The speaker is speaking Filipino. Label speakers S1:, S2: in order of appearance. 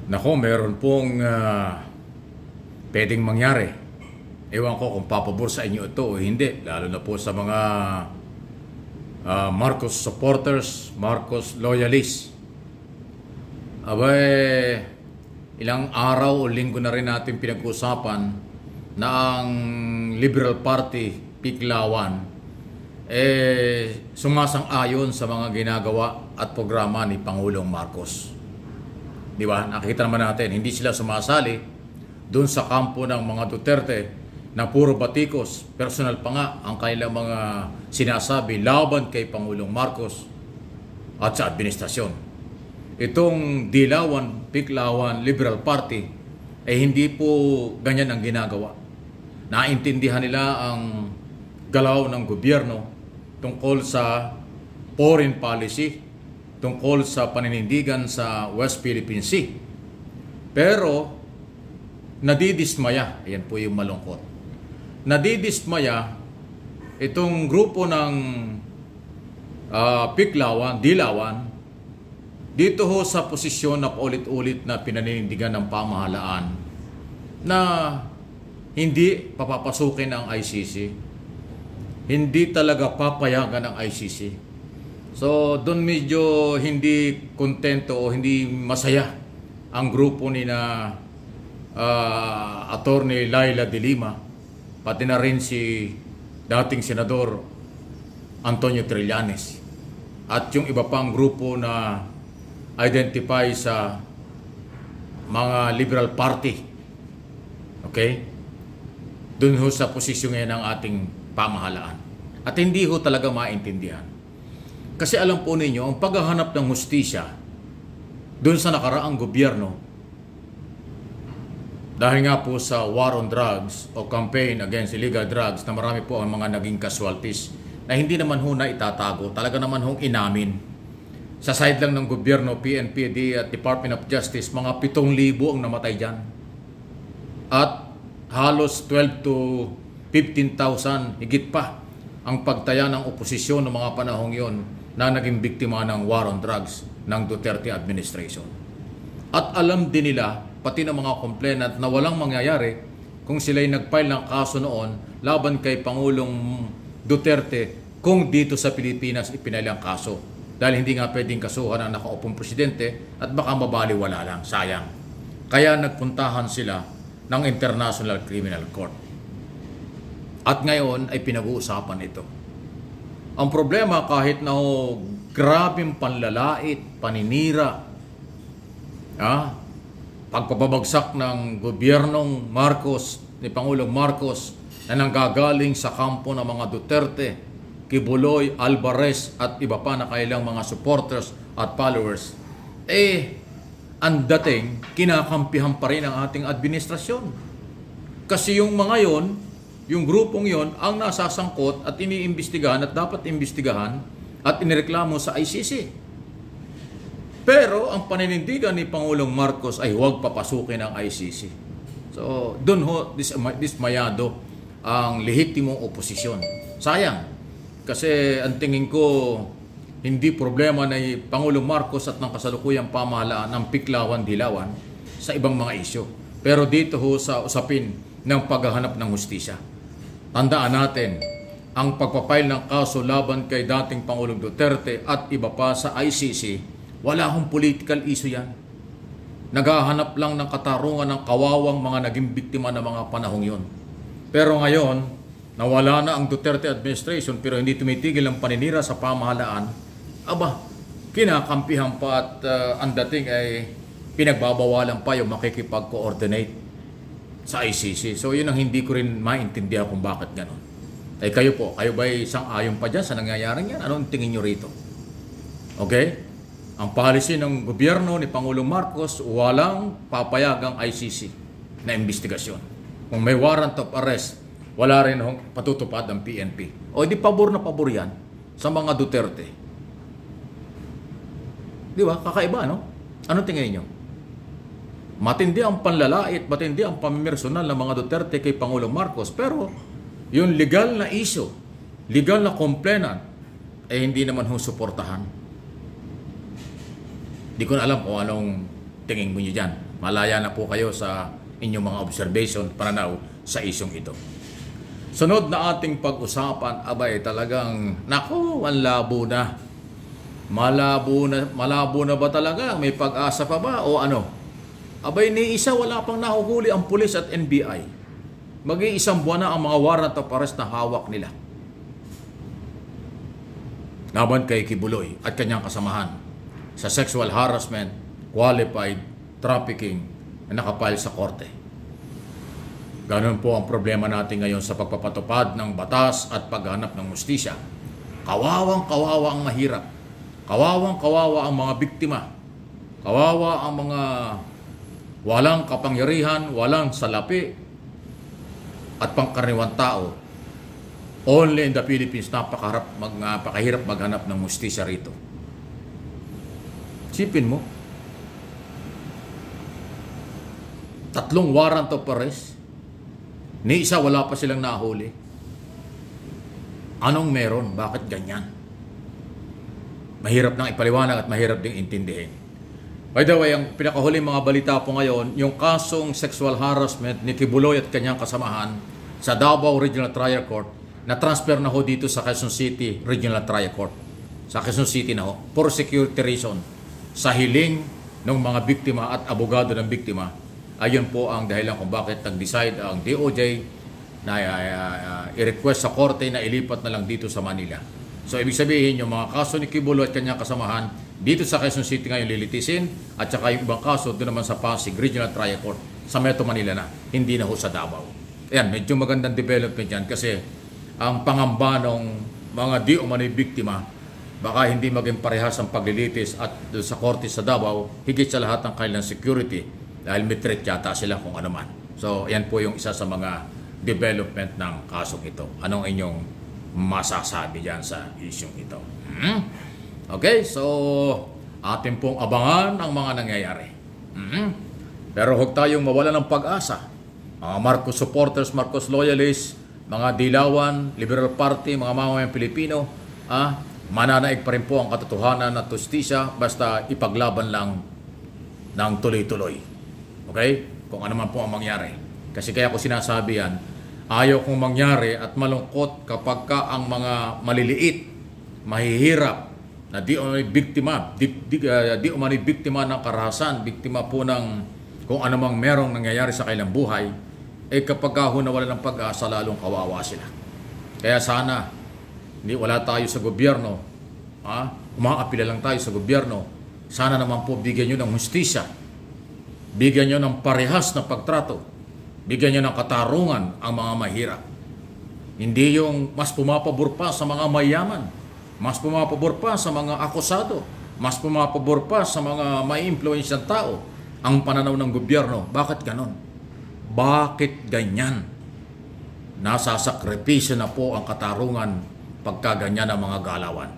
S1: Nako, meron pong pwedeng mangyari. Ewan ko kung papabor sa inyo ito o hindi. Lalo na po sa mga Marcos supporters, Marcos loyalists. Abay, ilang araw o linggo na rin natin pinag-usapan na ang Liberal Party, Piklawan, sumasang-ayon sa mga ginagawa at programa ni Pangulong Marcos. Di ba? Nakikita naman natin, hindi sila sumasali doon sa kampo ng mga Duterte na puro batikos. Personal pa nga ang kanilang mga sinasabi laban kay Pangulong Marcos at sa administrasyon. Itong Dilawan, Piklawan, Liberal Party ay hindi po ganyan ang ginagawa. Naintindihan nila ang galaw ng gobyerno tungkol sa foreign policy, tungkol sa paninindigan sa West Philippine Sea. Pero nadidismaya, ayan po yung malungkot. Nadidismaya itong grupo ng Piklawan, Dilawan, dito ho sa posisyon na paulit-ulit na pinaninindigan ng pamahalaan na hindi papapasukin ang ICC. Hindi talaga papayagan ang ICC. So, doon medyo hindi kontento o hindi masaya ang grupo ni na Attorney Laila de Lima, pati na rin si dating Senador Antonio Trillanes at yung iba pang grupo na identify sa mga Liberal Party. Okay? Doon ho sa posisyon ngayon ng ating pamahalaan. At hindi ho talaga maintindihan. Kasi alam po ninyo, ang paghahanap ng hustisya doon sa nakaraang gobyerno, dahil nga po sa war on drugs o campaign against illegal drugs na marami po ang mga naging casualties na hindi naman ho na itatago, talaga naman hong inamin. Sa side lang ng gobyerno, PNPD at Department of Justice, mga 7,000 ang namatay dyan. At halos 12 to 15,000 higit pa ang pagtaya ng oposisyon ng mga panahong yon na naging biktima ng war on drugs ng Duterte administration. At alam din nila, pati ng mga complainant, na walang mangyayari kung sila'y nag-file ng kaso noon laban kay Pangulong Duterte kung dito sa Pilipinas ipinile ang kaso. Dahil hindi nga pwedeng kasuhan ang nakaupong presidente at baka mabaliwala lang, sayang. Kaya nagpuntahan sila ng International Criminal Court. At ngayon ay pinag-uusapan ito. Ang problema, kahit na grabing panlalait, paninira, pagpapabagsak ng gobyernong Marcos, ni Pangulong Marcos, na nanggagaling sa kampo ng mga Duterte, Kibuloy, Alvarez at iba pa na kailang mga supporters at followers, ang dating kinakampihan pa rin ang ating administrasyon. Kasi yung mga yon, yung grupong yon, ang nasasangkot at iniimbestigahan at dapat imbestigahan at inireklamo sa ICC. Pero ang paninindigan ni Pangulong Marcos ay huwag papasukin ang ICC. So, dun ho dismayado ang lehitimong oposisyon. Sayang. Kasi ang tingin ko, hindi problema ni Pangulong Marcos at ng kasalukuyang pamahalaan ng Piklawan, Dilawan sa ibang mga isyo. Pero dito ho sa usapin ng paghahanap ng hustisya. Tandaan natin, ang pagpapile ng kaso laban kay dating Pangulong Duterte at iba pa sa ICC, wala hong political issue yan. Naghahanap lang ng katarungan ng kawawang mga naging biktima ng mga panahong yon. Pero ngayon, nawala na ang Duterte administration pero hindi tumitigil ang paninira sa pamahalaan, kinakampihan pa at ang dating ay pinagbabawalan pa yung makikipag-coordinate sa ICC. So yun ang hindi ko rin maintindihan kung bakit gano'n. Kayo po, kayo ba'y sang-ayon pa dyan sa nangyayaring yan? Anong tingin nyo rito? Okay? Ang policy ng gobyerno ni Pangulong Marcos, walang papayagang ICC na investigasyon. Kung may warrant of arrest, wala rin patutupad ang PNP. O di pabor na pabor yan sa mga Duterte. Di ba? Kakaiba, no? Anong tingin nyo? Matindi ang panlalait, matindi ang pamimersonal ng mga Duterte kay Pangulong Marcos. Pero yung legal na issue, legal na complainant, hindi naman suportahan. Di ko na alam kung anong tingin mo nyo dyan. Malaya na po kayo sa inyong mga observation, pananaw sa isyong ito. Sunod na ating pag-usapan, abay talagang, naku, ang labo na. Malabo na ba talaga? May pag-asa pa ba o ano? Abay ni isa wala pang nahuhuli ang pulis at NBI. Mag-iisang buwan na ang mga warrant of arrest na hawak nila laban kay Kibuloy at kanyang kasamahan sa sexual harassment, qualified trafficking na nakapile sa korte. Ganun po ang problema natin ngayon sa pagpapatupad ng batas at paghanap ng hustisya. Kawawang-kawawa ang mahirap. Kawawang-kawawa ang mga biktima. Kawawa ang mga walang kapangyarihan, walang salapi at pangkaraniwang tao. Only in the Philippines napakahirap maghanap ng hustisya rito. Sipin mo, 3 warrant of arrest, ni isa wala pa silang nahuli. Anong meron? Bakit ganyan? Mahirap nang ipaliwanag at mahirap ding intindihin. By the way, ang pinakahuling mga balita po ngayon, yung kasong sexual harassment ni Kibuloy at kanyang kasamahan sa Davao Regional Trial Court, na-transfer na ho dito sa Quezon City Regional Trial Court. Sa Quezon City na ho, for security reason. Sa hiling ng mga biktima at abogado ng biktima, ayun po ang dahilan kung bakit nag-decide ang DOJ na i-request sa korte na ilipat na lang dito sa Manila. So, ibig sabihin, yung mga kaso ni Kibuloy at kanyang kasamahan, dito sa Quezon City ngayon lilitisin, at saka yung ibang kaso doon naman sa Pasig Regional Trial Court sa Metro Manila na, hindi na ho sa Davao. Ayan, medyo magandang development yan kasi ang pangamba ng mga di umano'y biktima, baka hindi maging parehas ang paglilitis at sa korte sa Davao, higit sa lahat ng kanilang security dahil may threat yata sila kung ano man. So, yan po yung isa sa mga development ng kasong ito. Anong inyong masasabi dyan sa isyong ito? Okay, so atin pong abangan ang mga nangyayari. Pero huwag tayong mawala ng pag-asa. Mga Marcos supporters, Marcos loyalists, mga Dilawan, Liberal Party, mga mamamayang Pilipino, mananaig pa rin po ang katotohanan at hustisya basta ipaglaban lang ng tuloy-tuloy. Okay? Kung ano man po ang mangyari. Kasi kaya ko sinasabi yan, ayaw kong mangyari at malungkot kapag ka ang mga maliliit, mahihirap, na di umano'y biktima ng karahasan, biktima po ng kung anumang merong nangyayari sa kanilang buhay, kapag nawalan ng pag-asa, lalong kawawa sila. Kaya sana, wala tayo sa gobyerno, umaapila lang tayo sa gobyerno, sana naman po bigyan nyo ng hustisya, bigyan nyo ng parehas na pagtrato, bigyan nyo ng katarungan ang mga mahirap. Hindi yung mas pumapabor pa sa mga mayaman, mas pumapabor pa sa mga akusado, mas pumapabor pa sa mga may influensyang tao ang pananaw ng gobyerno. Bakit ganon? Bakit ganyan? Nasasakripisyo na po ang katarungan pagka ganyan ang mga galawan.